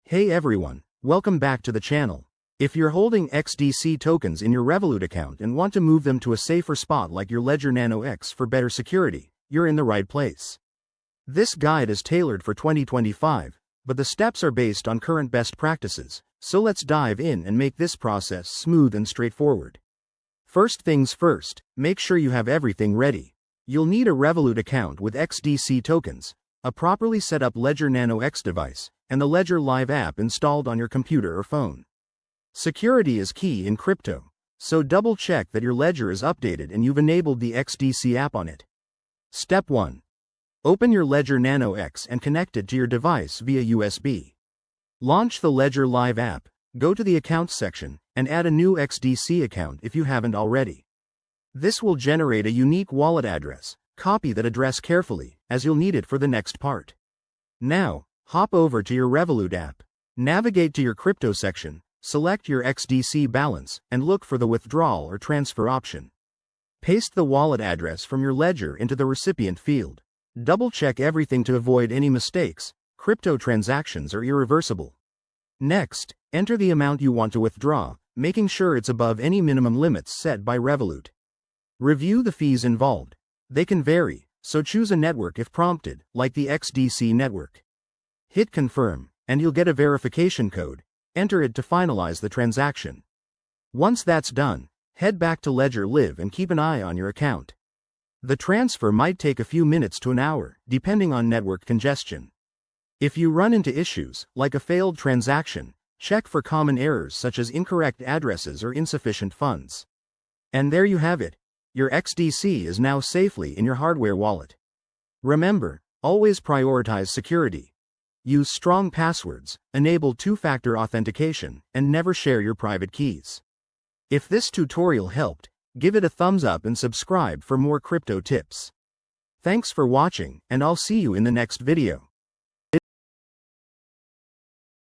Hey everyone, welcome back to the channel. If you're holding XDC tokens in your Revolut account and want to move them to a safer spot like your Ledger Nano X for better security, you're in the right place. This guide is tailored for 2025, but the steps are based on current best practices, so let's dive in and make this process smooth and straightforward. First things first, make sure you have everything ready. You'll need a Revolut account with XDC tokens, a properly set up Ledger Nano X device, and the Ledger Live app installed on your computer or phone. Security is key in crypto, so double check that your Ledger is updated and you've enabled the XDC app on it. Step 1. Open your Ledger Nano X and connect it to your device via USB. Launch the Ledger Live app, go to the Accounts section, and add a new XDC account if you haven't already. This will generate a unique wallet address. Copy that address carefully, as you'll need it for the next part. Now, hop over to your Revolut app. Navigate to your crypto section, select your XDC balance, and look for the withdrawal or transfer option. Paste the wallet address from your ledger into the recipient field. Double-check everything to avoid any mistakes. Crypto transactions are irreversible. Next, enter the amount you want to withdraw, making sure it's above any minimum limits set by Revolut. Review the fees involved. They can vary, so choose a network if prompted, like the XDC network. Hit confirm, and you'll get a verification code. Enter it to finalize the transaction. Once that's done, head back to Ledger Live and keep an eye on your account. The transfer might take a few minutes to an hour, depending on network congestion. If you run into issues, like a failed transaction, check for common errors such as incorrect addresses or insufficient funds. And there you have it. Your XDC is now safely in your hardware wallet. Remember, always prioritize security. Use strong passwords, enable two-factor authentication, and never share your private keys. If this tutorial helped, give it a thumbs up and subscribe for more crypto tips. Thanks for watching, and I'll see you in the next video.